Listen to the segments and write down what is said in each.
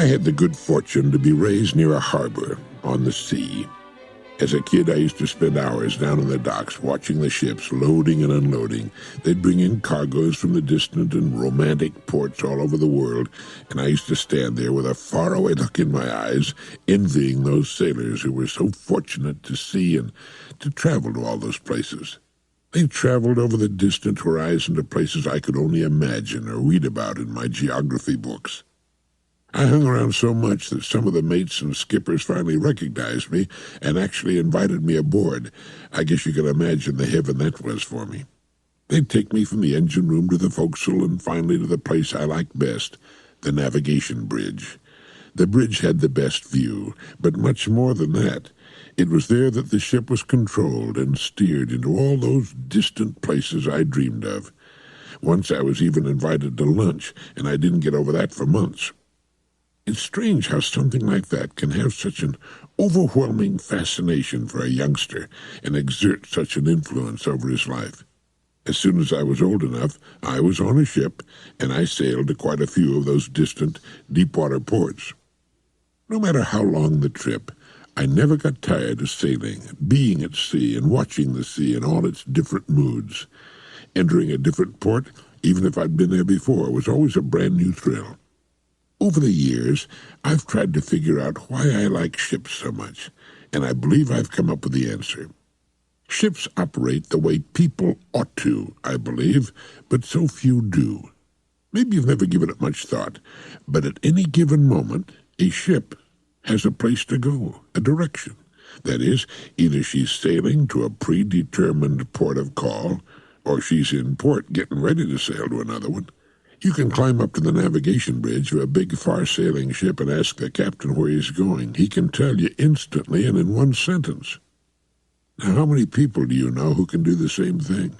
I had the good fortune to be raised near a harbor on the sea. As a kid, I used to spend hours down on the docks watching the ships loading and unloading. They'd bring in cargoes from the distant and romantic ports all over the world, and I used to stand there with a faraway look in my eyes, envying those sailors who were so fortunate to see and to travel to all those places. They traveled over the distant horizon to places I could only imagine or read about in my geography books. I hung around so much that some of the mates and skippers finally recognized me and actually invited me aboard. I guess you can imagine the heaven that was for me. They'd take me from the engine room to the forecastle and finally to the place I liked best, the navigation bridge. The bridge had the best view, but much more than that. It was there that the ship was controlled and steered into all those distant places I dreamed of. Once I was even invited to lunch, and I didn't get over that for months. It's strange how something like that can have such an overwhelming fascination for a youngster and exert such an influence over his life. As soon as I was old enough, I was on a ship, and I sailed to quite a few of those distant, deep-water ports. No matter how long the trip, I never got tired of sailing, being at sea, and watching the sea in all its different moods. Entering a different port, even if I'd been there before, was always a brand-new thrill. Over the years, I've tried to figure out why I like ships so much, and I believe I've come up with the answer. Ships operate the way people ought to, I believe, but so few do. Maybe you've never given it much thought, but at any given moment, a ship has a place to go, a direction. That is, either she's sailing to a predetermined port of call, or she's in port getting ready to sail to another one. You can climb up to the navigation bridge of a big far-sailing ship and ask the captain where he's going. He can tell you instantly and in one sentence. Now, how many people do you know who can do the same thing?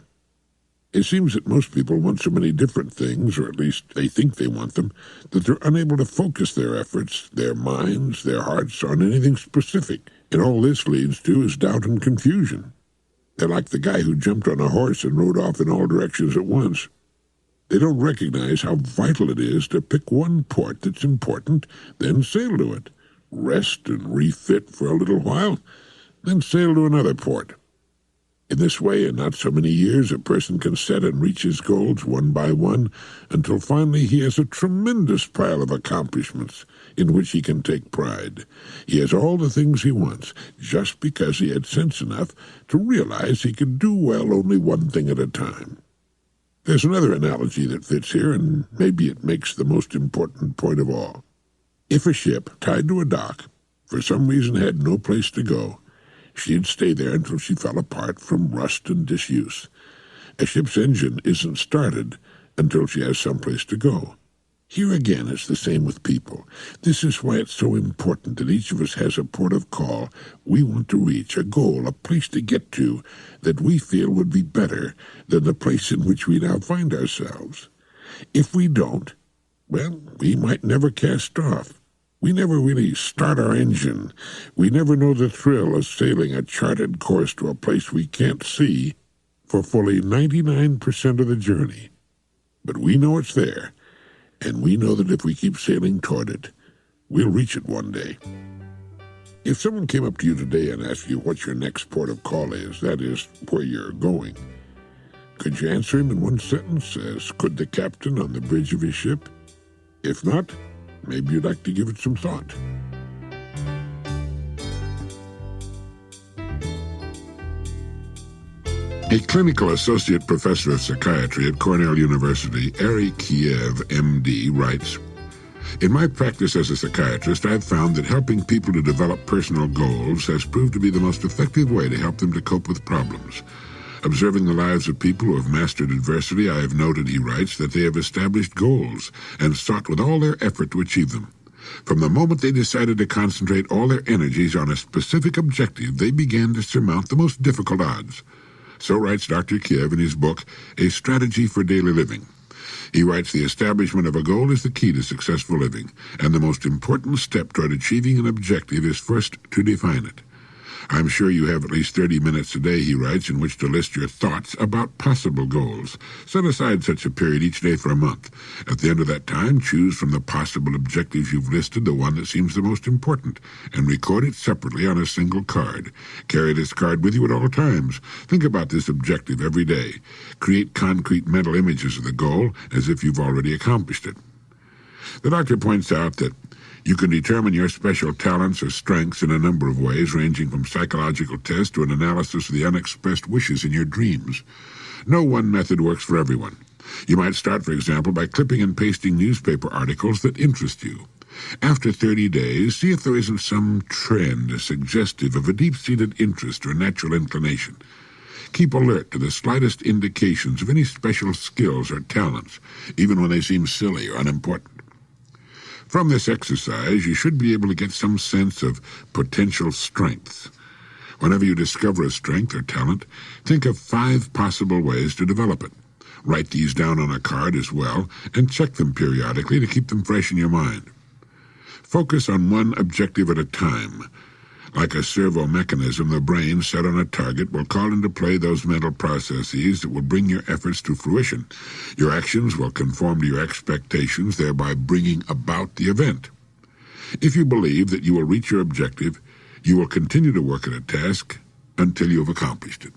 It seems that most people want so many different things, or at least they think they want them, that they're unable to focus their efforts, their minds, their hearts on anything specific. And all this leads to is doubt and confusion. They're like the guy who jumped on a horse and rode off in all directions at once. They don't recognize how vital it is to pick one port that's important, then sail to it, rest and refit for a little while, then sail to another port. In this way, in not so many years, a person can set and reach his goals one by one until finally he has a tremendous pile of accomplishments in which he can take pride. He has all the things he wants just because he had sense enough to realize he could do well only one thing at a time. There's another analogy that fits here, and maybe it makes the most important point of all. If a ship tied to a dock for some reason had no place to go, she'd stay there until she fell apart from rust and disuse. A ship's engine isn't started until she has someplace to go. Here again, it's the same with people. This is why it's so important that each of us has a port of call we want to reach, a goal, a place to get to that we feel would be better than the place in which we now find ourselves. If we don't, well, we might never cast off. We never really start our engine. We never know the thrill of sailing a charted course to a place we can't see for fully 99% of the journey. But we know it's there, and we know that if we keep sailing toward it, we'll reach it one day. If someone came up to you today and asked you what your next port of call is, that is, where you're going, could you answer him in one sentence, as could the captain on the bridge of his ship? If not, maybe you'd like to give it some thought. A clinical associate professor of psychiatry at Cornell University, Earl Nightingale, M.D., writes, "In my practice as a psychiatrist, I've found that helping people to develop personal goals has proved to be the most effective way to help them to cope with problems. Observing the lives of people who have mastered adversity, I have noted," he writes, "that they have established goals and sought with all their effort to achieve them. From the moment they decided to concentrate all their energies on a specific objective, they began to surmount the most difficult odds." So writes Dr. Kiev in his book, A Strategy for Daily Living. He writes, "The establishment of a goal is the key to successful living, and the most important step toward achieving an objective is first to define it. I'm sure you have at least 30 minutes a day, he writes, in which to list your thoughts about possible goals. Set aside such a period each day for a month. At the end of that time, choose from the possible objectives you've listed the one that seems the most important, and record it separately on a single card. Carry this card with you at all times. Think about this objective every day. Create concrete mental images of the goal as if you've already accomplished it. The doctor points out that you can determine your special talents or strengths in a number of ways, ranging from psychological tests to an analysis of the unexpressed wishes in your dreams. No one method works for everyone. You might start, for example, by clipping and pasting newspaper articles that interest you. After 30 days, see if there isn't some trend suggestive of a deep-seated interest or natural inclination. Keep alert to the slightest indications of any special skills or talents, even when they seem silly or unimportant. From this exercise, you should be able to get some sense of potential strengths. Whenever you discover a strength or talent, think of 5 possible ways to develop it. Write these down on a card as well, and check them periodically to keep them fresh in your mind. Focus on one objective at a time. Like a servo mechanism, the brain, set on a target, will call into play those mental processes that will bring your efforts to fruition. Your actions will conform to your expectations, thereby bringing about the event. If you believe that you will reach your objective, you will continue to work at a task until you have accomplished it.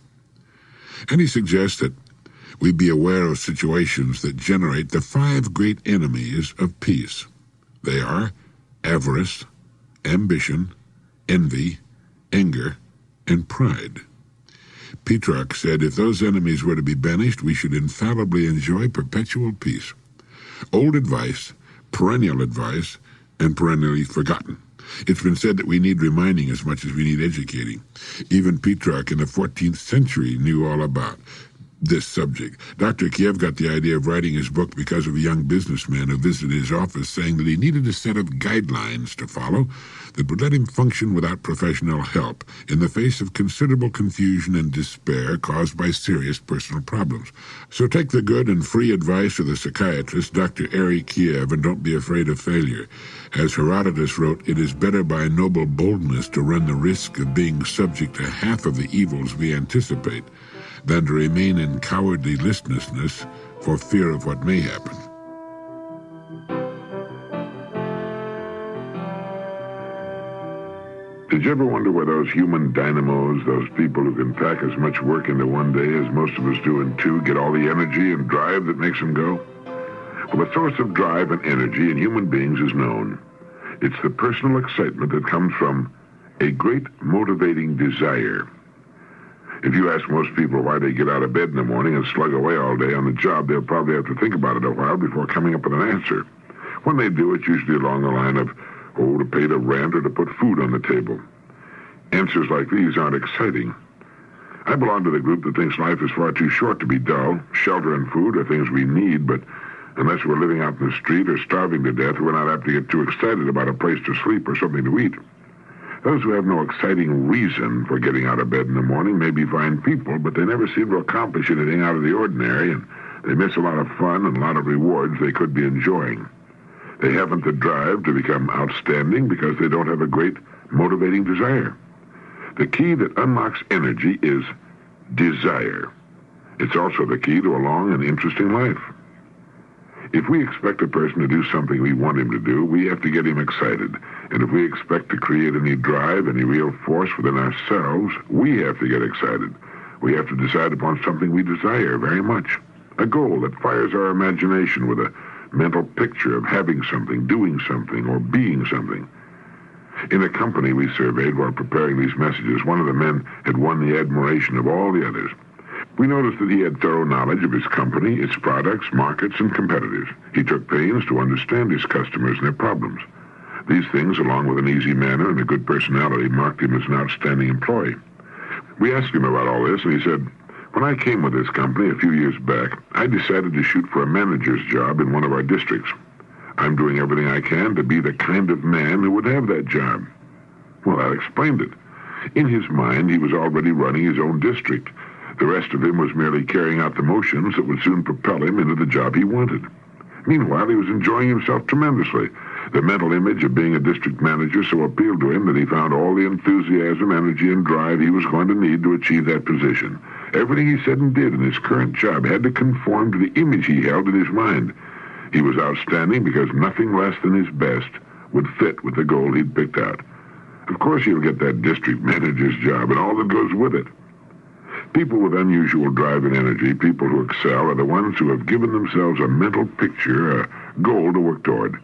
And he suggests that we be aware of situations that generate the 5 great enemies of peace. They are avarice, ambition, envy, anger, and pride. Petrarch said if those enemies were to be banished, we should infallibly enjoy perpetual peace. Old advice, perennial advice, and perennially forgotten. It's been said that we need reminding as much as we need educating. Even Petrarch in the 14th century knew all about this subject. Dr. Kiev got the idea of writing his book because of a young businessman who visited his office saying that he needed a set of guidelines to follow that would let him function without professional help in the face of considerable confusion and despair caused by serious personal problems. So take the good and free advice of the psychiatrist, Dr. Earl Kiev, and don't be afraid of failure. As Herodotus wrote, it is better by noble boldness to run the risk of being subject to half of the evils we anticipate than to remain in cowardly listlessness for fear of what may happen. Did you ever wonder where those human dynamos, those people who can pack as much work into one day as most of us do in 2, get all the energy and drive that makes them go? Well, the source of drive and energy in human beings is known. It's the personal excitement that comes from a great motivating desire. If you ask most people why they get out of bed in the morning and slug away all day on the job, they'll probably have to think about it a while before coming up with an answer. When they do, it's usually along the line of, to pay the rent or to put food on the table. Answers like these aren't exciting. I belong to the group that thinks life is far too short to be dull. Shelter and food are things we need, but unless we're living out in the street or starving to death, we're not apt to get too excited about a place to sleep or something to eat. Those who have no exciting reason for getting out of bed in the morning may be fine people, but they never seem to accomplish anything out of the ordinary, and they miss a lot of fun and a lot of rewards they could be enjoying. They haven't the drive to become outstanding because they don't have a great motivating desire. The key that unlocks energy is desire. It's also the key to a long and interesting life. If we expect a person to do something we want him to do, we have to get him excited. And if we expect to create any drive, any real force within ourselves, we have to get excited. We have to decide upon something we desire very much. A goal that fires our imagination with a mental picture of having something, doing something, or being something. In a company we surveyed while preparing these messages, one of the men had won the admiration of all the others. We noticed that he had thorough knowledge of his company, its products, markets, and competitors. He took pains to understand his customers and their problems. These things, along with an easy manner and a good personality, marked him as an outstanding employee. We asked him about all this, and he said, "When I came with this company a few years back, I decided to shoot for a manager's job in one of our districts. I'm doing everything I can to be the kind of man who would have that job." Well, that explained it. In his mind, he was already running his own district. The rest of him was merely carrying out the motions that would soon propel him into the job he wanted. Meanwhile, he was enjoying himself tremendously. The mental image of being a district manager so appealed to him that he found all the enthusiasm, energy, and drive he was going to need to achieve that position. Everything he said and did in his current job had to conform to the image he held in his mind. He was outstanding because nothing less than his best would fit with the goal he'd picked out. Of course he'll get that district manager's job and all that goes with it. People with unusual drive and energy, people who excel, are the ones who have given themselves a mental picture, a goal to work toward.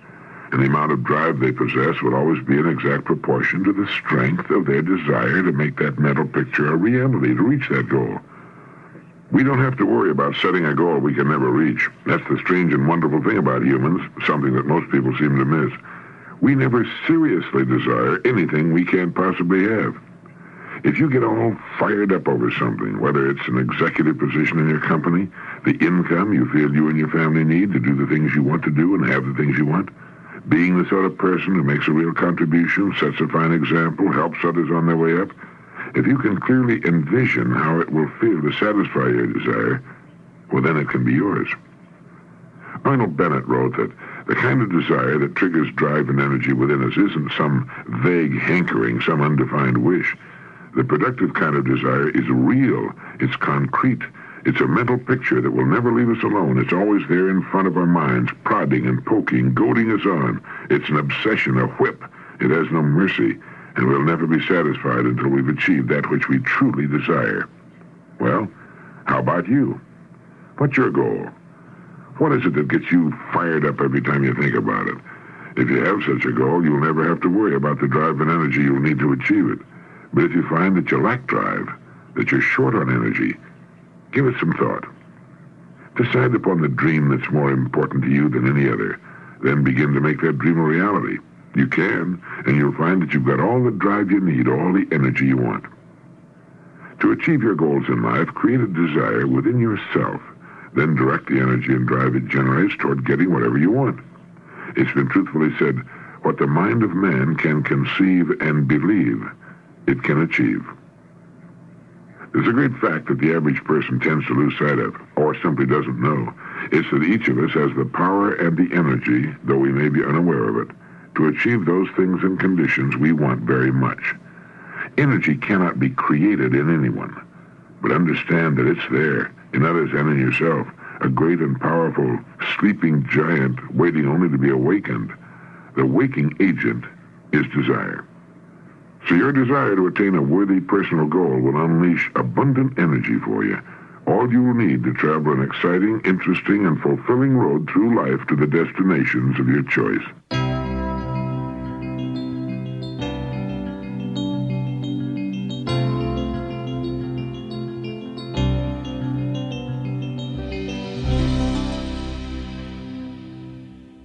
And the amount of drive they possess will always be in exact proportion to the strength of their desire to make that mental picture a reality, to reach that goal. We don't have to worry about setting a goal we can never reach. That's the strange and wonderful thing about humans, something that most people seem to miss. We never seriously desire anything we can't possibly have. If you get all fired up over something, whether it's an executive position in your company, the income you feel you and your family need to do the things you want to do and have the things you want, being the sort of person who makes a real contribution, sets a fine example, helps others on their way up, if you can clearly envision how it will feel to satisfy your desire, well, then it can be yours. Arnold Bennett wrote that the kind of desire that triggers drive and energy within us isn't some vague hankering, some undefined wish. The productive kind of desire is real. It's concrete. It's a mental picture that will never leave us alone. It's always there in front of our minds, prodding and poking, goading us on. It's an obsession, a whip. It has no mercy, and we'll never be satisfied until we've achieved that which we truly desire. Well, how about you? What's your goal? What is it that gets you fired up every time you think about it? If you have such a goal, you'll never have to worry about the drive and energy you'll need to achieve it. But if you find that you lack drive, that you're short on energy, give it some thought. Decide upon the dream that's more important to you than any other. Then begin to make that dream a reality. You can, and you'll find that you've got all the drive you need, all the energy you want. To achieve your goals in life, create a desire within yourself. Then direct the energy and drive it generates toward getting whatever you want. It's been truthfully said, what the mind of man can conceive and believe, it can achieve. There's a great fact that the average person tends to lose sight of, or simply doesn't know. It's that each of us has the power and the energy, though we may be unaware of it, to achieve those things and conditions we want very much. Energy cannot be created in anyone, but understand that it's there, in others and in yourself, a great and powerful sleeping giant waiting only to be awakened. The waking agent is desire. So your desire to attain a worthy personal goal will unleash abundant energy for you. All you will need to travel an exciting, interesting, and fulfilling road through life to the destinations of your choice.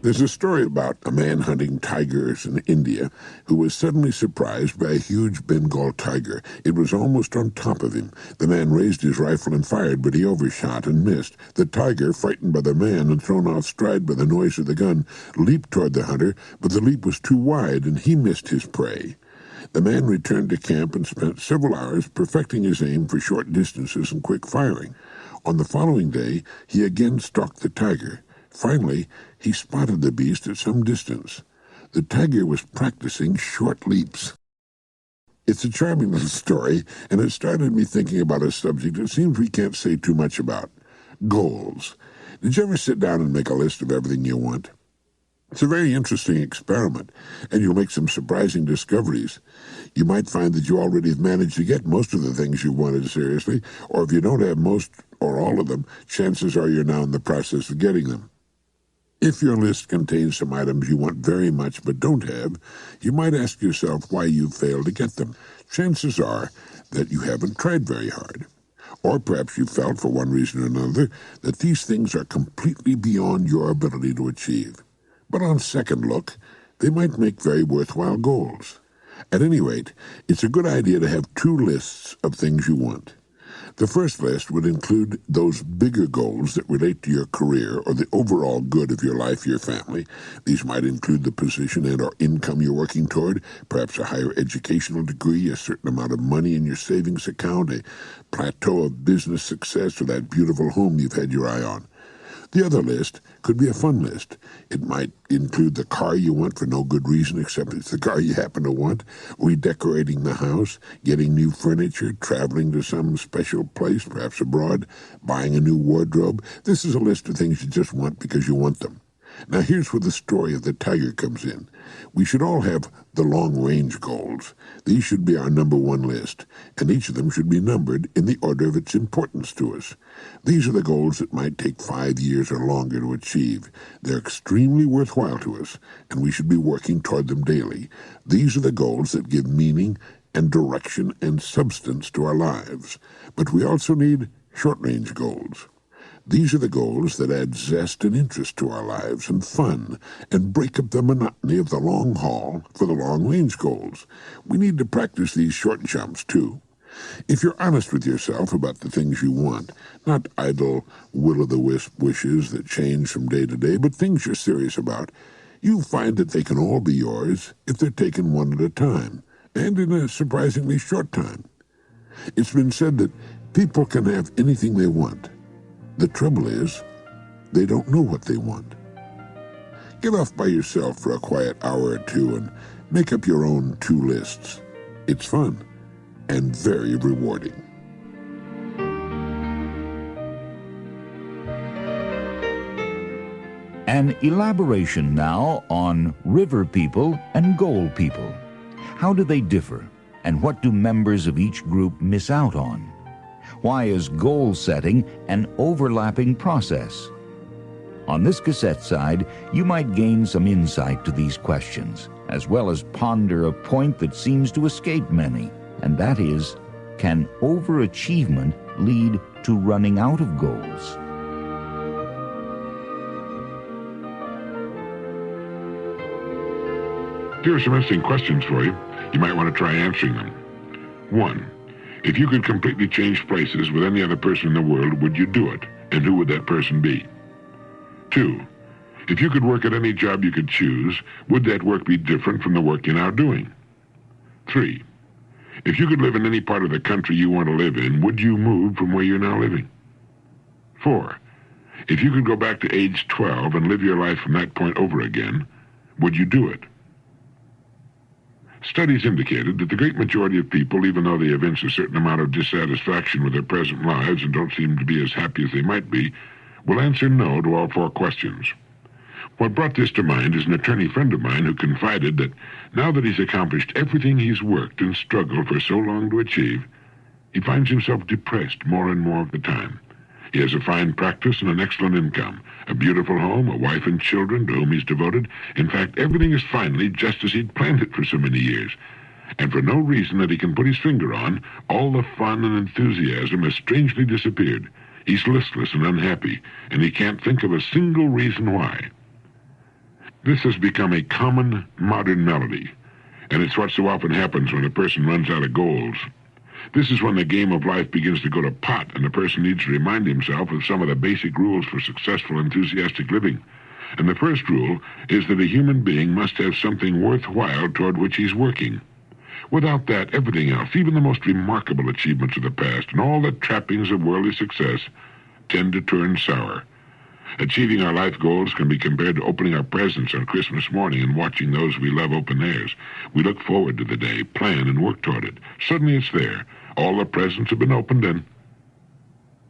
There's a story about a man hunting tigers in India who was suddenly surprised by a huge Bengal tiger. It was almost on top of him. The man raised his rifle and fired, but he overshot and missed. The tiger, frightened by the man and thrown off stride by the noise of the gun, leaped toward the hunter, but the leap was too wide and he missed his prey. The man returned to camp and spent several hours perfecting his aim for short distances and quick firing. On the following day, he again stalked the tiger. Finally, he spotted the beast at some distance. The tiger was practicing short leaps. It's a charming little story, and it started me thinking about a subject it seems we can't say too much about: goals. Did you ever sit down and make a list of everything you want? It's a very interesting experiment, and you'll make some surprising discoveries. You might find that you already have managed to get most of the things you wanted seriously, or if you don't have most or all of them, chances are you're now in the process of getting them. If your list contains some items you want very much but don't have, you might ask yourself why you've failed to get them. Chances are that you haven't tried very hard. Or perhaps you felt, for one reason or another, that these things are completely beyond your ability to achieve. But on second look, they might make very worthwhile goals. At any rate, it's a good idea to have two lists of things you want. The first list would include those bigger goals that relate to your career or the overall good of your life, your family. These might include the position and or income you're working toward, perhaps a higher educational degree, a certain amount of money in your savings account, a plateau of business success, or that beautiful home you've had your eye on. The other list could be a fun list. It might include the car you want for no good reason except it's the car you happen to want, redecorating the house, getting new furniture, traveling to some special place, perhaps abroad, buying a new wardrobe. This is a list of things you just want because you want them. Now here's where the story of the tiger comes in. We should all have the long-range goals. These should be our number one list, and each of them should be numbered in the order of its importance to us. These are the goals that might take 5 years or longer to achieve. They're extremely worthwhile to us, and we should be working toward them daily. These are the goals that give meaning and direction and substance to our lives. But we also need short-range goals. These are the goals that add zest and interest to our lives and fun and break up the monotony of the long haul for the long-range goals. We need to practice these short jumps, too. If you're honest with yourself about the things you want, not idle will-o'-the-wisp wishes that change from day to day, but things you're serious about, you'll find that they can all be yours if they're taken one at a time, and in a surprisingly short time. It's been said that people can have anything they want. The trouble is, they don't know what they want. Get off by yourself for a quiet hour or two and make up your own 2 lists. It's fun and very rewarding. An elaboration now on river people and goal people. How do they differ, and what do members of each group miss out on? Why is goal setting an overlapping process? On this cassette side, you might gain some insight to these questions, as well as ponder a point that seems to escape many, and that is, can overachievement lead to running out of goals? Here are some interesting questions for you. You might want to try answering them. 1. If you could completely change places with any other person in the world, would you do it? And who would that person be? 2. If you could work at any job you could choose, would that work be different from the work you're now doing? 3. If you could live in any part of the country you want to live in, would you move from where you're now living? 4. If you could go back to age 12 and live your life from that point over again, would you do it? Studies indicated that the great majority of people, even though they evince a certain amount of dissatisfaction with their present lives and don't seem to be as happy as they might be, will answer no to all 4 questions. What brought this to mind is an attorney friend of mine who confided that now that he's accomplished everything he's worked and struggled for so long to achieve, he finds himself depressed more and more of the time. He has a fine practice and an excellent income, a beautiful home, a wife and children to whom he's devoted. In fact, everything is finally just as he'd planned it for so many years. And for no reason that he can put his finger on, all the fun and enthusiasm has strangely disappeared. He's listless and unhappy, and he can't think of a single reason why. This has become a common modern melody, and it's what so often happens when a person runs out of goals. This is when the game of life begins to go to pot, and a person needs to remind himself of some of the basic rules for successful, enthusiastic living. And the first rule is that a human being must have something worthwhile toward which he's working. Without that, everything else, even the most remarkable achievements of the past and all the trappings of worldly success, tend to turn sour. Achieving our life goals can be compared to opening our presents on Christmas morning and watching those we love open theirs. We look forward to the day, plan, and work toward it. Suddenly it's there. All the presents have been opened, and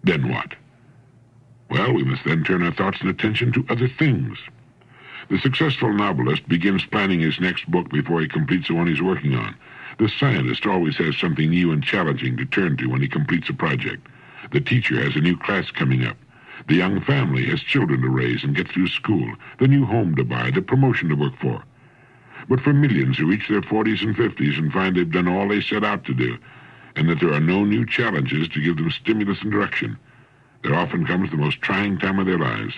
then what? Well, we must then turn our thoughts and attention to other things. The successful novelist begins planning his next book before he completes the one he's working on. The scientist always has something new and challenging to turn to when he completes a project. The teacher has a new class coming up. The young family has children to raise and get through school, the new home to buy, the promotion to work for. But for millions who reach their 40s and 50s and find they've done all they set out to do, and that there are no new challenges to give them stimulus and direction, there often comes the most trying time of their lives,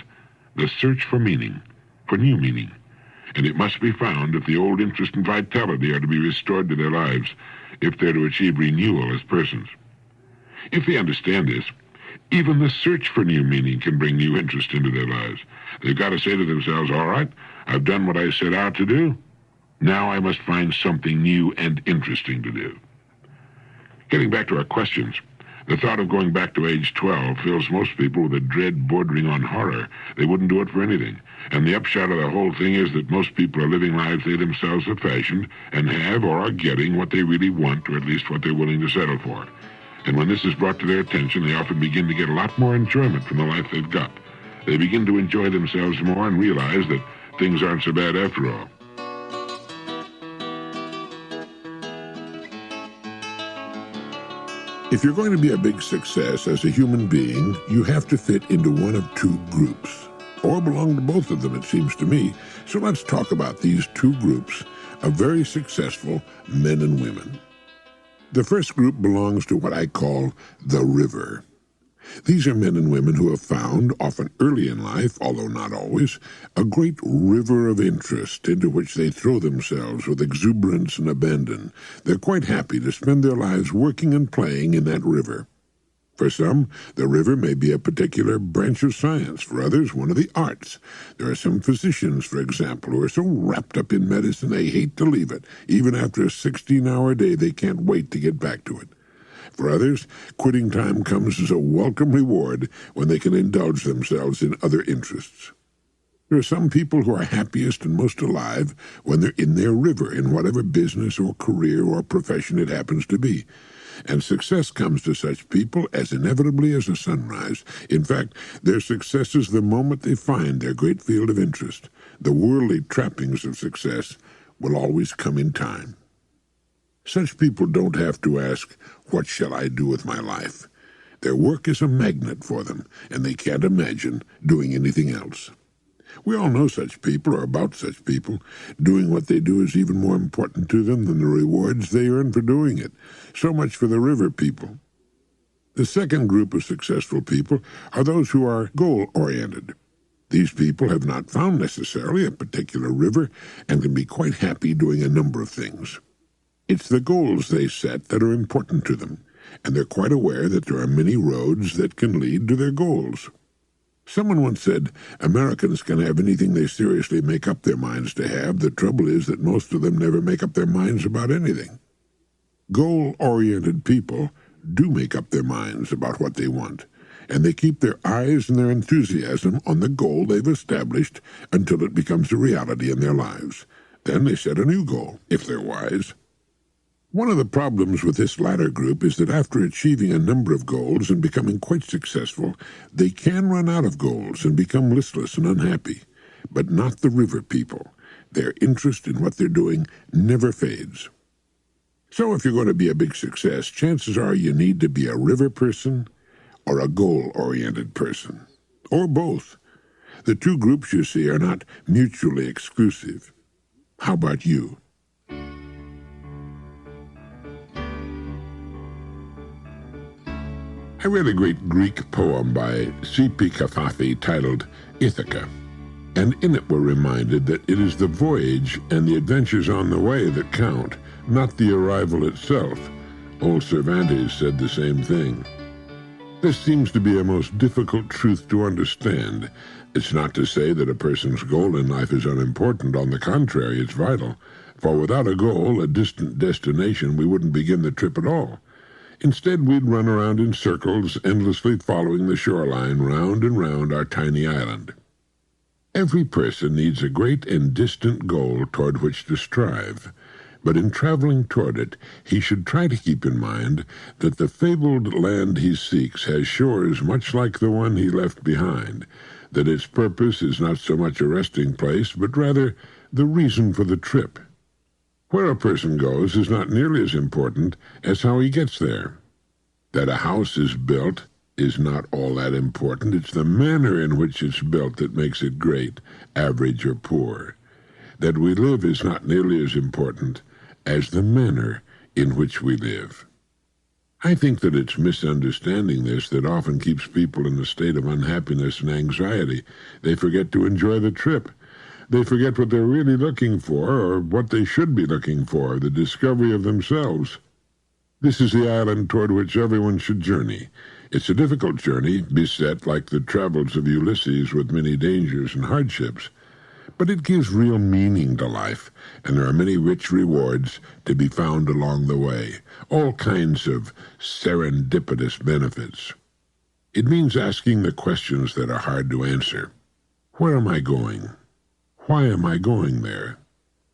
the search for meaning, for new meaning. And it must be found if the old interest and vitality are to be restored to their lives, if they're to achieve renewal as persons. If they understand this, even the search for new meaning can bring new interest into their lives. They've got to say to themselves, all right, I've done what I set out to do. Now I must find something new and interesting to do. Getting back to our questions, The thought of going back to age 12 fills most people with a dread bordering on horror. They wouldn't do it for anything. And the upshot of the whole thing is that most people are living lives they themselves have fashioned and have or are getting what they really want, or at least what they're willing to settle for. And when this is brought to their attention, they often begin to get a lot more enjoyment from the life they've got. They begin to enjoy themselves more and realize that things aren't so bad after all. If you're going to be a big success as a human being, you have to fit into one of two groups, or belong to both of them, it seems to me. So let's talk about these two groups of very successful men and women. The first group belongs to what I call the river. These are men and women who have found, often early in life, although not always, a great river of interest into which they throw themselves with exuberance and abandon. They're quite happy to spend their lives working and playing in that river. For some, the river may be a particular branch of science. For others, one of the arts. There are some physicians, for example, who are so wrapped up in medicine they hate to leave it. Even after a 16-hour day, they can't wait to get back to it. For others, quitting time comes as a welcome reward when they can indulge themselves in other interests. There are some people who are happiest and most alive when they're in their river, in whatever business or career or profession it happens to be. And success comes to such people as inevitably as a sunrise. In fact, their success is the moment they find their great field of interest. The worldly trappings of success will always come in time. Such people don't have to ask, "What shall I do with my life?" Their work is a magnet for them, and they can't imagine doing anything else. We all know such people or about such people. Doing what they do is even more important to them than the rewards they earn for doing it. So much for the river people. The second group of successful people are those who are goal-oriented. These people have not found necessarily a particular river and can be quite happy doing a number of things. It's the goals they set that are important to them, and they're quite aware that there are many roads that can lead to their goals. Someone once said, Americans can have anything they seriously make up their minds to have. The trouble is that most of them never make up their minds about anything. Goal-oriented people do make up their minds about what they want, and they keep their eyes and their enthusiasm on the goal they've established until it becomes a reality in their lives. Then they set a new goal, if they're wise. One of the problems with this latter group is that after achieving a number of goals and becoming quite successful, they can run out of goals and become listless and unhappy. But not the river people. Their interest in what they're doing never fades. So if you're going to be a big success, chances are you need to be a river person or a goal-oriented person, or both. The two groups you see are not mutually exclusive. How about you? I read a great Greek poem by C.P. Kafafi titled Ithaca, and in it we're reminded that it is the voyage and the adventures on the way that count, not the arrival itself. Old Cervantes said the same thing. This seems to be a most difficult truth to understand. It's not to say that a person's goal in life is unimportant. On the contrary, it's vital. For without a goal, a distant destination, we wouldn't begin the trip at all. Instead, we'd run around in circles, endlessly following the shoreline round and round our tiny island. Every person needs a great and distant goal toward which to strive, but in traveling toward it, he should try to keep in mind that the fabled land he seeks has shores much like the one he left behind, that its purpose is not so much a resting place, but rather the reason for the trip. Where a person goes is not nearly as important as how he gets there. That a house is built is not all that important. It's the manner in which it's built that makes it great, average or poor. That we live is not nearly as important as the manner in which we live. I think that it's misunderstanding this that often keeps people in a state of unhappiness and anxiety. They forget to enjoy the trip. They forget what they're really looking for, or what they should be looking for, the discovery of themselves. This is the island toward which everyone should journey. It's a difficult journey, beset like the travels of Ulysses with many dangers and hardships. But it gives real meaning to life, and there are many rich rewards to be found along the way, all kinds of serendipitous benefits. It means asking the questions that are hard to answer. Where am I going? Why am I going there?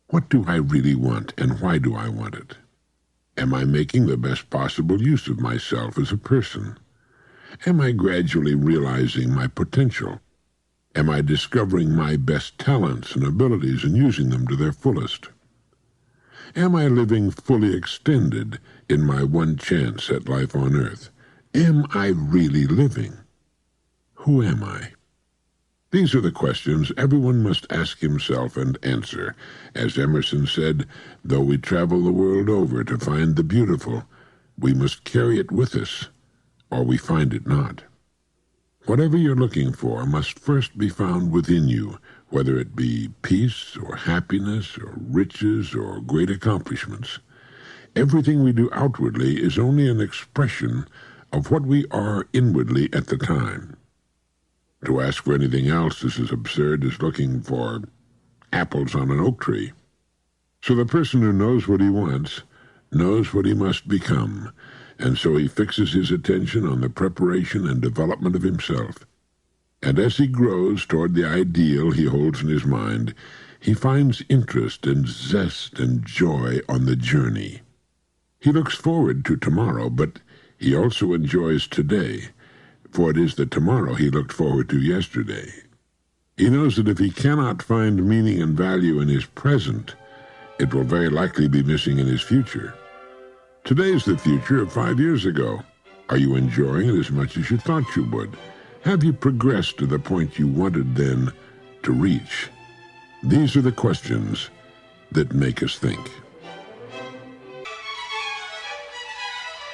What do I really want, and why do I want it? Am I making the best possible use of myself as a person? Am I gradually realizing my potential? Am I discovering my best talents and abilities and using them to their fullest? Am I living fully extended in my one chance at life on earth? Am I really living? Who am I? These are the questions everyone must ask himself and answer. As Emerson said, though we travel the world over to find the beautiful, we must carry it with us, or we find it not. Whatever you're looking for must first be found within you, whether it be peace or happiness or riches or great accomplishments. Everything we do outwardly is only an expression of what we are inwardly at the time. To ask for anything else is as absurd as looking for apples on an oak tree. So the person who knows what he wants knows what he must become, and so he fixes his attention on the preparation and development of himself. And as he grows toward the ideal he holds in his mind, he finds interest and zest and joy on the journey. He looks forward to tomorrow, but he also enjoys today, for it is the tomorrow he looked forward to yesterday. He knows that if he cannot find meaning and value in his present, it will very likely be missing in his future. Today is the future of 5 years ago. Are you enjoying it as much as you thought you would? Have you progressed to the point you wanted then to reach? These are the questions that make us think.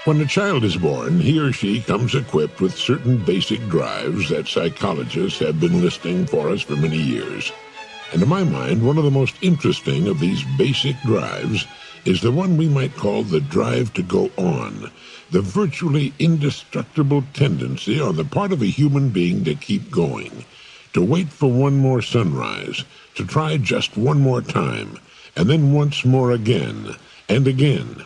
When a child is born, he or she comes equipped with certain basic drives that psychologists have been listing for us for many years. And to my mind, one of the most interesting of these basic drives is the one we might call the drive to go on, the virtually indestructible tendency on the part of a human being to keep going, to wait for one more sunrise, to try just one more time, and then once more again and again.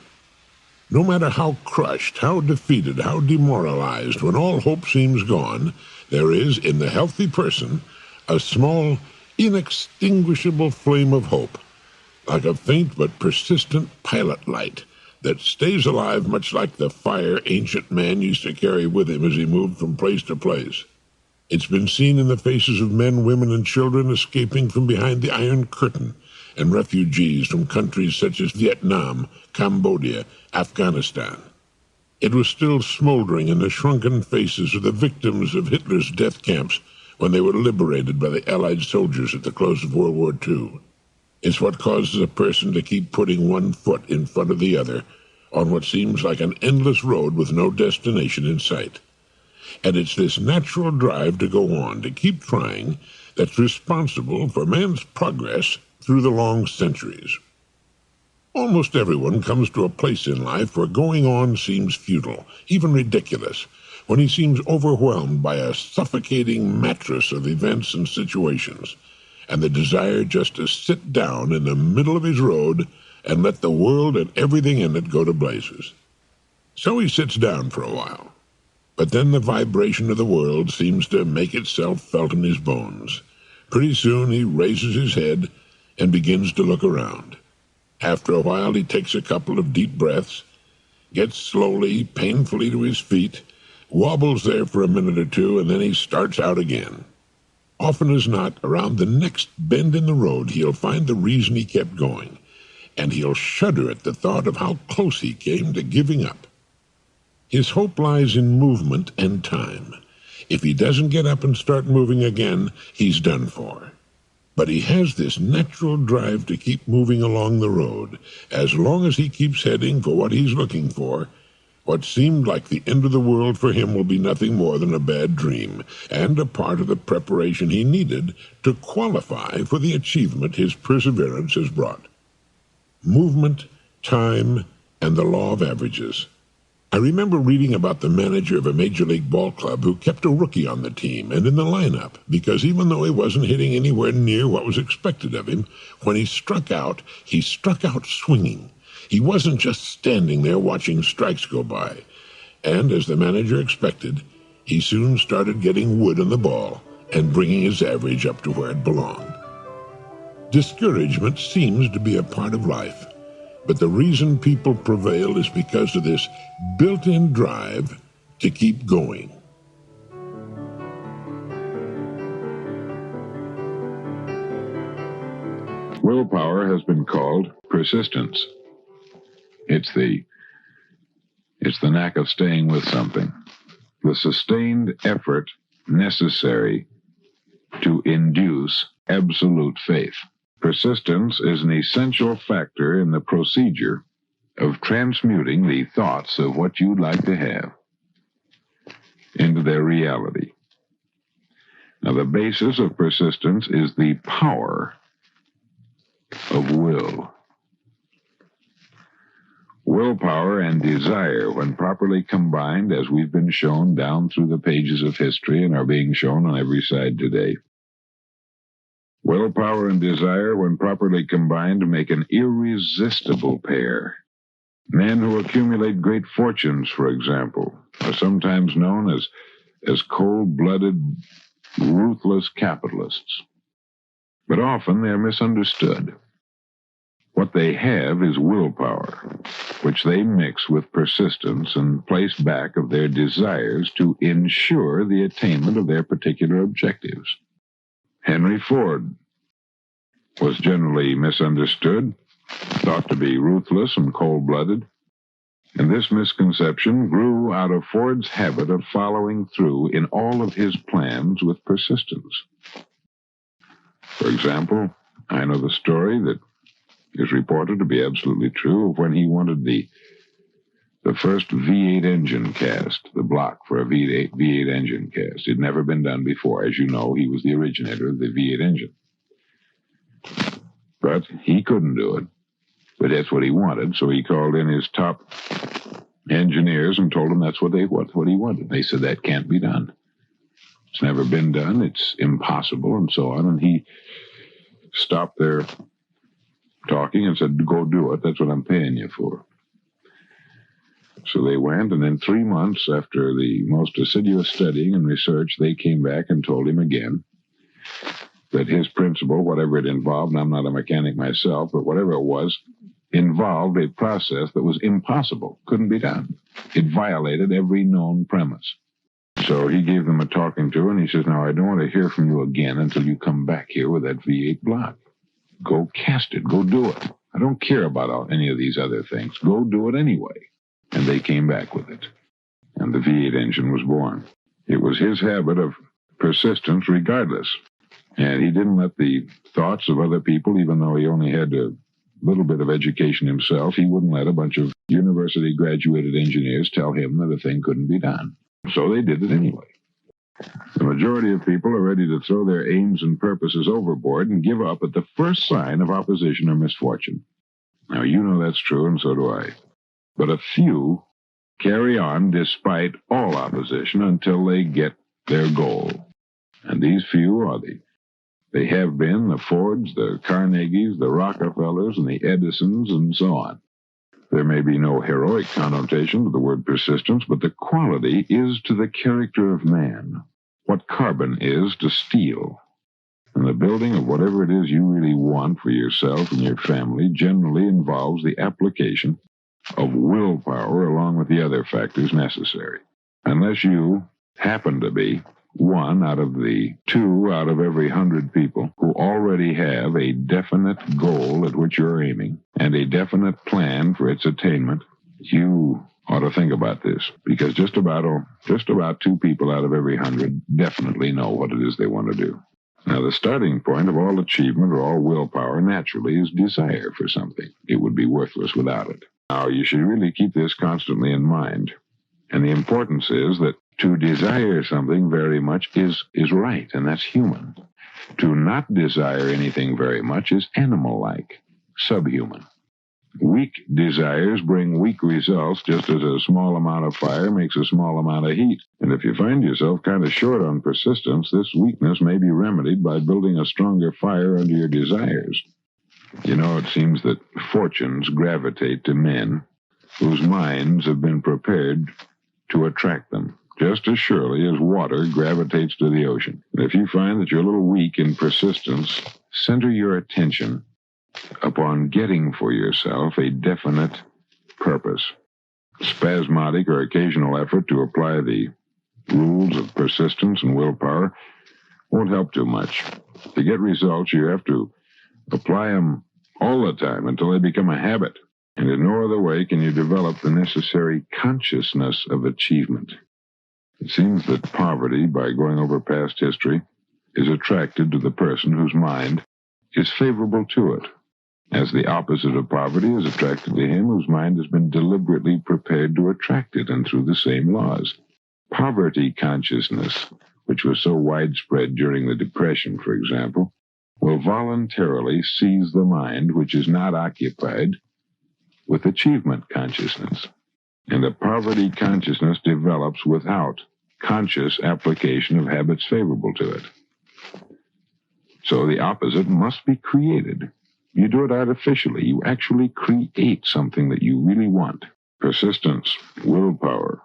No matter how crushed, how defeated, how demoralized, when all hope seems gone, there is, in the healthy person, a small, inextinguishable flame of hope, like a faint but persistent pilot light that stays alive much like the fire ancient man used to carry with him as he moved from place to place. It's been seen in the faces of men, women, and children escaping from behind the Iron Curtain, and refugees from countries such as Vietnam, Cambodia, Afghanistan. It was still smoldering in the shrunken faces of the victims of Hitler's death camps when they were liberated by the Allied soldiers at the close of World War II. It's what causes a person to keep putting one foot in front of the other on what seems like an endless road with no destination in sight. And it's this natural drive to go on, to keep trying, that's responsible for man's progress through the long centuries. Almost everyone comes to a place in life where going on seems futile, even ridiculous, when he seems overwhelmed by a suffocating mattress of events and situations, and the desire just to sit down in the middle of his road and let the world and everything in it go to blazes. So he sits down for a while, but then the vibration of the world seems to make itself felt in his bones. Pretty soon he raises his head and begins to look around. After a while he takes a couple of deep breaths, gets slowly, painfully to his feet, wobbles there for a minute or two, and then he starts out again. Often as not, around the next bend in the road he'll find the reason he kept going, and he'll shudder at the thought of how close he came to giving up. His hope lies in movement and time. If he doesn't get up and start moving again, he's done for. But he has this natural drive to keep moving along the road, as long as he keeps heading for what he's looking for. What seemed like the end of the world for him will be nothing more than a bad dream, and a part of the preparation he needed to qualify for the achievement his perseverance has brought. Movement, time, and the law of averages. I remember reading about the manager of a Major League ball club who kept a rookie on the team and in the lineup because even though he wasn't hitting anywhere near what was expected of him, when he struck out swinging. He wasn't just standing there watching strikes go by. And as the manager expected, he soon started getting wood on the ball and bringing his average up to where it belonged. Discouragement seems to be a part of life. But the reason people prevail is because of this built-in drive to keep going. Willpower has been called persistence. It's the knack of staying with something, the sustained effort necessary to induce absolute faith. Persistence is an essential factor in the procedure of transmuting the thoughts of what you'd like to have into their reality. Now, the basis of persistence is the power of will. Willpower and desire, when properly combined, as we've been shown down through the pages of history and are being shown on every side today, willpower and desire, when properly combined, make an irresistible pair. Men who accumulate great fortunes, for example, are sometimes known as cold-blooded, ruthless capitalists. But often they're misunderstood. What they have is willpower, which they mix with persistence and place back of their desires to ensure the attainment of their particular objectives. Henry Ford was generally misunderstood, thought to be ruthless and cold-blooded, and this misconception grew out of Ford's habit of following through in all of his plans with persistence. For example, I know the story that is reported to be absolutely true of when he wanted the first V8 engine cast, the block for a V8 engine cast. It had never been done before. As you know, he was the originator of the V8 engine. But he couldn't do it. But that's what he wanted, so he called in his top engineers and told them that's what he wanted. They said that can't be done. It's never been done. It's impossible, and so on. And he stopped their talking and said, "Go do it. That's what I'm paying you for." So they went, and in 3 months after the most assiduous studying and research, they came back and told him again that his principle, whatever it involved, and I'm not a mechanic myself, but whatever it was, involved a process that was impossible, couldn't be done. It violated every known premise. So he gave them a talking to, and he says, "Now, I don't want to hear from you again until you come back here with that V8 block. Go cast it. Go do it. I don't care about any of these other things. Go do it anyway." And they came back with it. And the V8 engine was born. It was his habit of persistence regardless. And he didn't let the thoughts of other people, even though he only had a little bit of education himself, he wouldn't let a bunch of university-graduated engineers tell him that a thing couldn't be done. So they did it anyway. The majority of people are ready to throw their aims and purposes overboard and give up at the first sign of opposition or misfortune. Now, you know that's true, and so do I. But a few carry on despite all opposition until they get their goal. And these few are they have been the Fords, the Carnegies, the Rockefellers, and the Edisons, and so on. There may be no heroic connotation to the word persistence, but the quality is to the character of man what carbon is to steel. And the building of whatever it is you really want for yourself and your family generally involves the application of willpower along with the other factors necessary. Unless you happen to be one out of the 2 out of every 100 people who already have a definite goal at which you're aiming and a definite plan for its attainment, you ought to think about this, because just about 2 people out of every 100 definitely know what it is they want to do. Now, the starting point of all achievement or all willpower naturally is desire for something. It would be worthless without it. Now, you should really keep this constantly in mind. And the importance is that to desire something very much is right, and that's human. To not desire anything very much is animal-like, subhuman. Weak desires bring weak results, just as a small amount of fire makes a small amount of heat. And if you find yourself kind of short on persistence, this weakness may be remedied by building a stronger fire under your desires. You know, it seems that fortunes gravitate to men whose minds have been prepared to attract them, just as surely as water gravitates to the ocean. And if you find that you're a little weak in persistence, center your attention upon getting for yourself a definite purpose. Spasmodic or occasional effort to apply the rules of persistence and willpower won't help too much. To get results, you have to apply them all the time until they become a habit. And in no other way can you develop the necessary consciousness of achievement. It seems that poverty, by going over past history, is attracted to the person whose mind is favorable to it, as the opposite of poverty is attracted to him whose mind has been deliberately prepared to attract it, and through the same laws. Poverty consciousness, which was so widespread during the Depression, for example, will voluntarily seize the mind which is not occupied with achievement consciousness. And a poverty consciousness develops without conscious application of habits favorable to it. So the opposite must be created. You do it artificially. You actually create something that you really want. Persistence, willpower.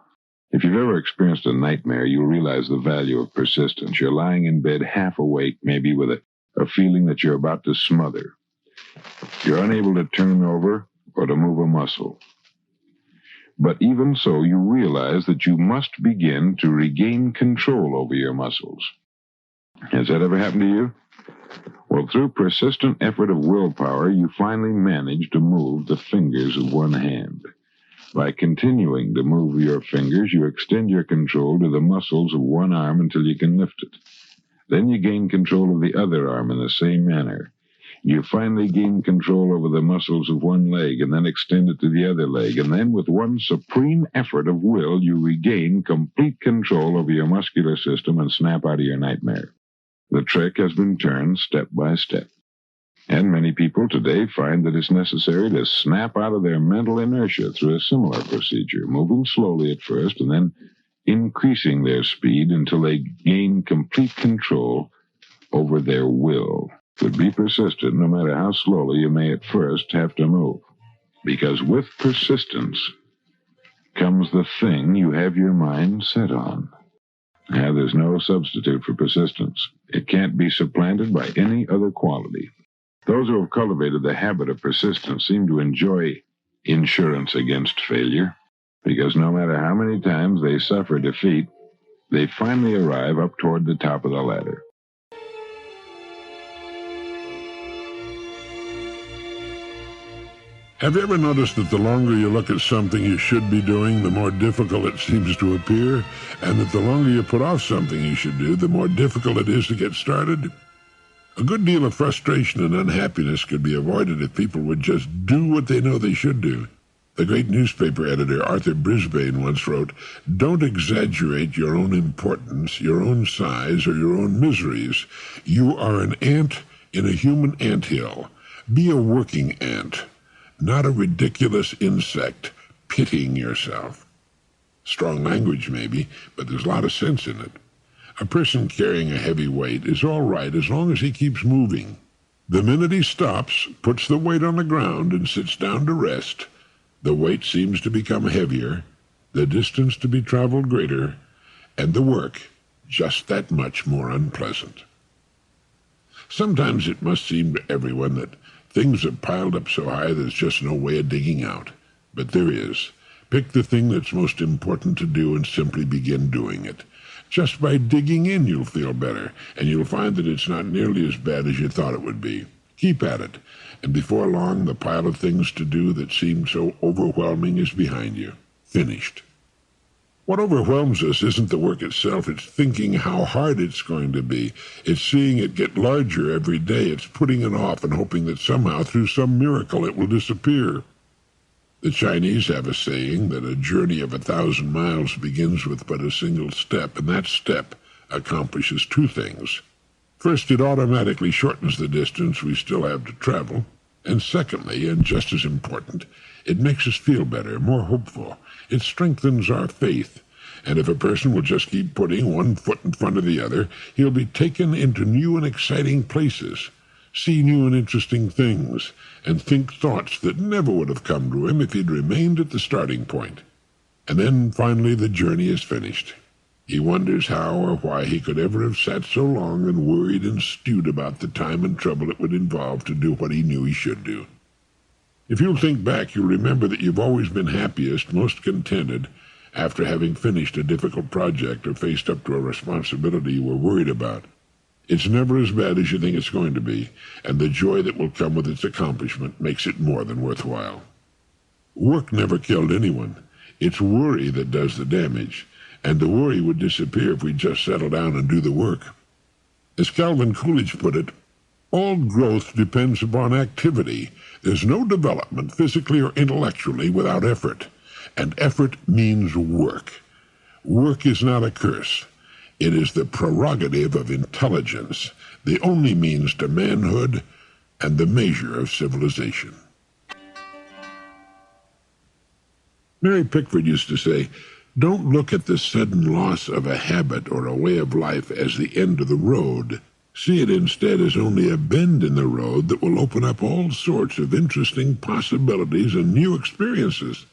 If you've ever experienced a nightmare, you'll realize the value of persistence. You're lying in bed half awake, maybe with a feeling that you're about to smother. You're unable to turn over or to move a muscle. But even so, you realize that you must begin to regain control over your muscles. Has that ever happened to you? Well, through persistent effort of willpower, you finally manage to move the fingers of one hand. By continuing to move your fingers, you extend your control to the muscles of one arm until you can lift it. Then you gain control of the other arm in the same manner. You finally gain control over the muscles of one leg and then extend it to the other leg. And then with one supreme effort of will, you regain complete control over your muscular system and snap out of your nightmare. The trick has been turned step by step. And many people today find that it's necessary to snap out of their mental inertia through a similar procedure, moving slowly at first and then increasing their speed until they gain complete control over their will. But be persistent no matter how slowly you may at first have to move. Because with persistence comes the thing you have your mind set on. Now, there's no substitute for persistence. It can't be supplanted by any other quality. Those who have cultivated the habit of persistence seem to enjoy insurance against failure, because no matter how many times they suffer defeat, they finally arrive up toward the top of the ladder. Have you ever noticed that the longer you look at something you should be doing, the more difficult it seems to appear, and that the longer you put off something you should do, the more difficult it is to get started? A good deal of frustration and unhappiness could be avoided if people would just do what they know they should do. The great newspaper editor Arthur Brisbane once wrote, "Don't exaggerate your own importance, your own size, or your own miseries. You are an ant in a human anthill. Be a working ant, not a ridiculous insect pitying yourself." Strong language, maybe, but there's a lot of sense in it. A person carrying a heavy weight is all right as long as he keeps moving. The minute he stops, puts the weight on the ground, and sits down to rest, the weight seems to become heavier, the distance to be traveled greater, and the work just that much more unpleasant. Sometimes it must seem to everyone that things have piled up so high there's just no way of digging out. But there is. Pick the thing that's most important to do and simply begin doing it. Just by digging in, you'll feel better, and you'll find that it's not nearly as bad as you thought it would be. Keep at it, and before long, the pile of things to do that seemed so overwhelming is behind you. Finished. What overwhelms us isn't the work itself. It's thinking how hard it's going to be. It's seeing it get larger every day. It's putting it off and hoping that somehow, through some miracle, it will disappear. The Chinese have a saying that a journey of 1,000 miles begins with but a single step, and that step accomplishes two things. First, it automatically shortens the distance we still have to travel. And secondly, and just as important, it makes us feel better, more hopeful. It strengthens our faith. And if a person will just keep putting one foot in front of the other, he'll be taken into new and exciting places, see new and interesting things, and think thoughts that never would have come to him if he'd remained at the starting point. And then, finally, the journey is finished. He wonders how or why he could ever have sat so long and worried and stewed about the time and trouble it would involve to do what he knew he should do. If you'll think back, you'll remember that you've always been happiest, most contented, after having finished a difficult project or faced up to a responsibility you were worried about. It's never as bad as you think it's going to be, and the joy that will come with its accomplishment makes it more than worthwhile. Work never killed anyone. It's worry that does the damage, and the worry would disappear if we just settle down and do the work. As Calvin Coolidge put it, all growth depends upon activity. There's no development, physically or intellectually, without effort, and effort means work. Work is not a curse. It is the prerogative of intelligence, the only means to manhood, and the measure of civilization. Mary Pickford used to say, "Don't look at the sudden loss of a habit or a way of life as the end of the road. See it instead as only a bend in the road that will open up all sorts of interesting possibilities and new experiences.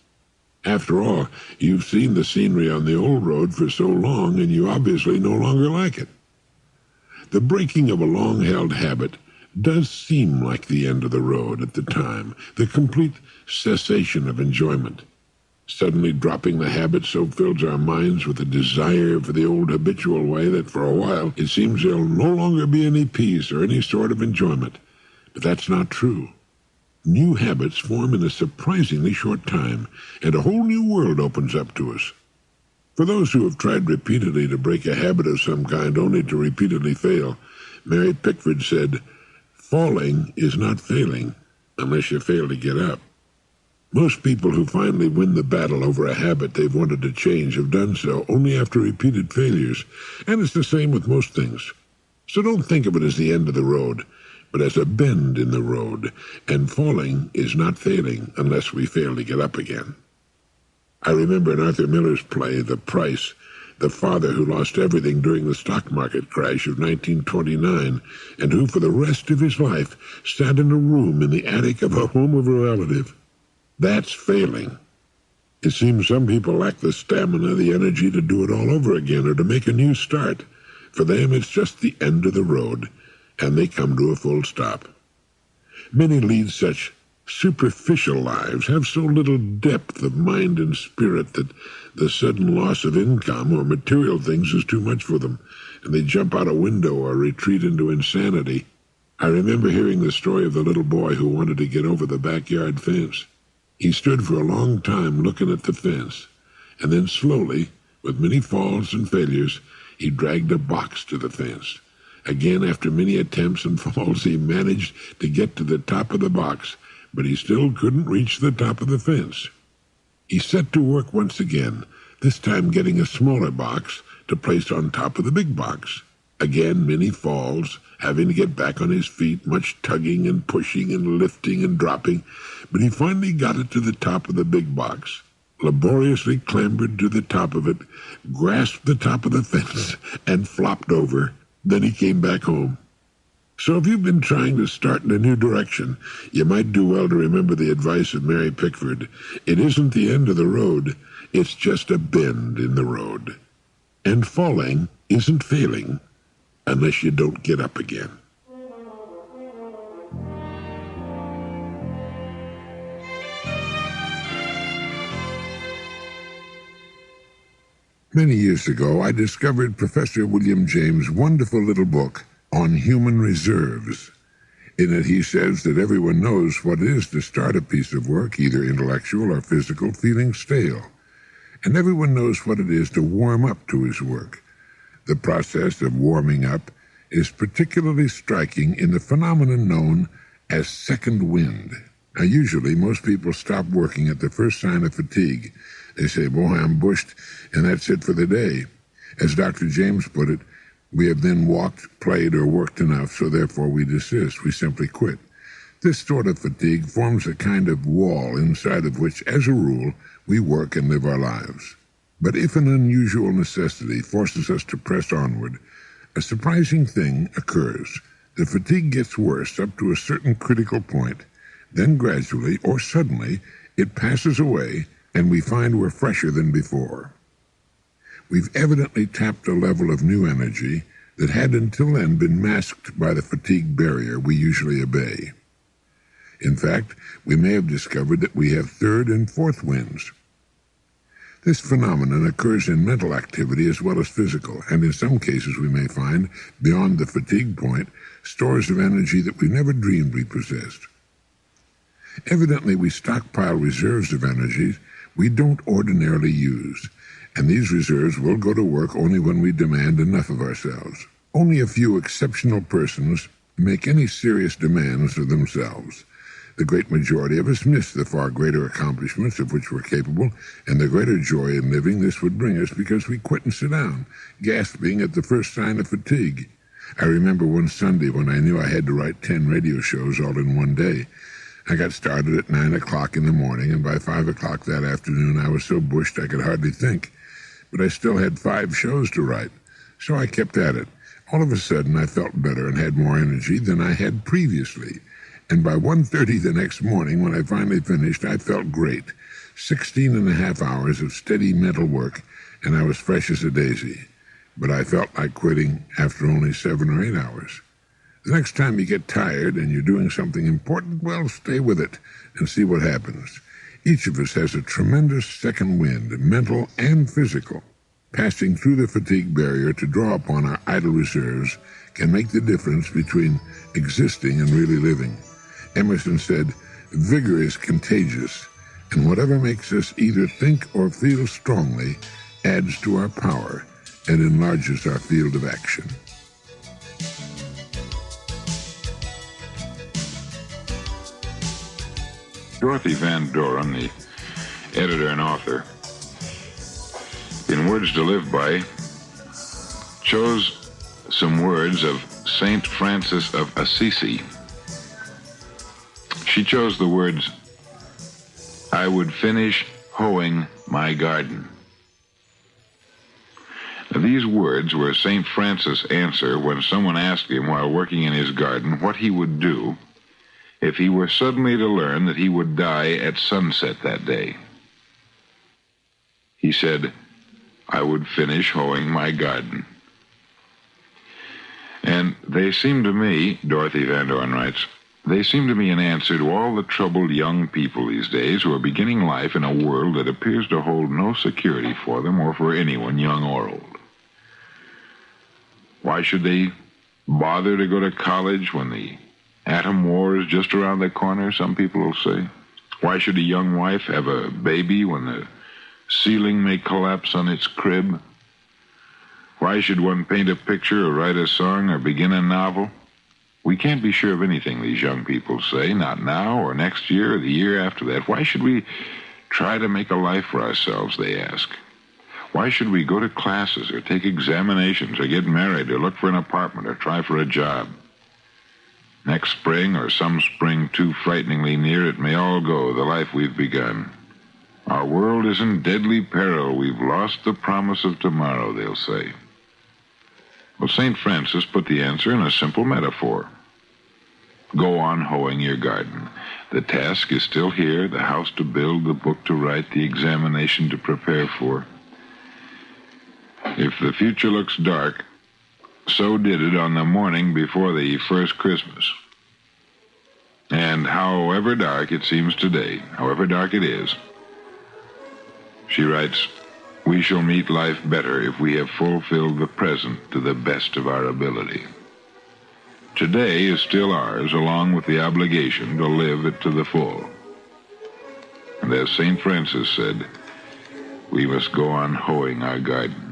After all, you've seen the scenery on the old road for so long, and you obviously no longer like it." The breaking of a long-held habit does seem like the end of the road at the time, the complete cessation of enjoyment. Suddenly dropping the habit so fills our minds with a desire for the old habitual way that for a while it seems there'll no longer be any peace or any sort of enjoyment. But that's not true. New habits form in a surprisingly short time, and a whole new world opens up to us. For those who have tried repeatedly to break a habit of some kind only to repeatedly fail, Mary Pickford said, "Falling is not failing unless you fail to get up." Most people who finally win the battle over a habit they've wanted to change have done so only after repeated failures, and it's the same with most things. So don't think of it as the end of the road, but as a bend in the road, and falling is not failing unless we fail to get up again. I remember in Arthur Miller's play, The Price, the father who lost everything during the stock market crash of 1929, and who for the rest of his life sat in a room in the attic of a home of a relative. That's failing. It seems some people lack the stamina, the energy to do it all over again or to make a new start. For them, it's just the end of the road, and they come to a full stop. Many lead such superficial lives, have so little depth of mind and spirit that the sudden loss of income or material things is too much for them, and they jump out a window or retreat into insanity. I remember hearing the story of the little boy who wanted to get over the backyard fence. He stood for a long time looking at the fence, and then slowly, with many falls and failures, he dragged a box to the fence. Again, after many attempts and falls, he managed to get to the top of the box, but he still couldn't reach the top of the fence. He set to work once again, this time getting a smaller box to place on top of the big box. Again, many falls, having to get back on his feet, much tugging and pushing and lifting and dropping, but he finally got it to the top of the big box, laboriously clambered to the top of it, grasped the top of the fence, and flopped over. Then he came back home. So if you've been trying to start in a new direction, you might do well to remember the advice of Mary Pickford. It isn't the end of the road, it's just a bend in the road. And falling isn't failing unless you don't get up again. Many years ago, I discovered Professor William James' wonderful little book on human reserves. In it, he says that everyone knows what it is to start a piece of work, either intellectual or physical, feeling stale. And everyone knows what it is to warm up to his work. The process of warming up is particularly striking in the phenomenon known as second wind. Now, usually, most people stop working at the first sign of fatigue. They say, "Boy, I'm bushed," and that's it for the day. As Dr. James put it, we have then walked, played, or worked enough, so therefore we desist. We simply quit. This sort of fatigue forms a kind of wall inside of which, as a rule, we work and live our lives. But if an unusual necessity forces us to press onward, a surprising thing occurs. The fatigue gets worse up to a certain critical point, then gradually or suddenly it passes away and we find we're fresher than before. We've evidently tapped a level of new energy that had until then been masked by the fatigue barrier we usually obey. In fact, we may have discovered that we have third and fourth winds. This phenomenon occurs in mental activity as well as physical, and in some cases we may find, beyond the fatigue point, stores of energy that we never dreamed we possessed. Evidently, we stockpile reserves of energy we don't ordinarily use, and these reserves will go to work only when we demand enough of ourselves. Only a few exceptional persons make any serious demands of themselves. The great majority of us miss the far greater accomplishments of which we're capable, and the greater joy in living this would bring us because we quit and sit down, gasping at the first sign of fatigue. I remember one Sunday when I knew I had to write 10 radio shows all in one day. I got started at 9 o'clock in the morning, and by 5 o'clock that afternoon I was so bushed I could hardly think. But I still had 5 shows to write, so I kept at it. All of a sudden I felt better and had more energy than I had previously. And by 1:30 the next morning, when I finally finished, I felt great. 16 and a half hours of steady mental work, and I was fresh as a daisy. But I felt like quitting after only 7 or 8 hours. The next time you get tired and you're doing something important, well, stay with it and see what happens. Each of us has a tremendous second wind, mental and physical. Passing through the fatigue barrier to draw upon our idle reserves can make the difference between existing and really living. Emerson said, "Vigor is contagious, and whatever makes us either think or feel strongly adds to our power and enlarges our field of action." Dorothy Van Doren, the editor and author, in Words to Live By, chose some words of Saint Francis of Assisi. She chose the words, "I would finish hoeing my garden." Now, these words were St. Francis' answer when someone asked him while working in his garden what he would do if he were suddenly to learn that he would die at sunset that day. He said, "I would finish hoeing my garden." And they seem to me, Dorothy Van Doren writes, they seem to me an answer to all the troubled young people these days who are beginning life in a world that appears to hold no security for them or for anyone, young or old. Why should they bother to go to college when the atom war is just around the corner, some people will say? Why should a young wife have a baby when the ceiling may collapse on its crib? Why should one paint a picture or write a song or begin a novel? We can't be sure of anything, these young people say, not now or next year or the year after that. Why should we try to make a life for ourselves, they ask? Why should we go to classes or take examinations or get married or look for an apartment or try for a job? Next spring or some spring too frighteningly near, it may all go, the life we've begun. Our world is in deadly peril. We've lost the promise of tomorrow, they'll say. Well, St. Francis put the answer in a simple metaphor. Go on hoeing your garden. The task is still here, the house to build, the book to write, the examination to prepare for. If the future looks dark, so did it on the morning before the first Christmas. And however dark it seems today, however dark it is, she writes, we shall meet life better if we have fulfilled the present to the best of our ability. Today is still ours, along with the obligation to live it to the full. And as St. Francis said, we must go on hoeing our garden.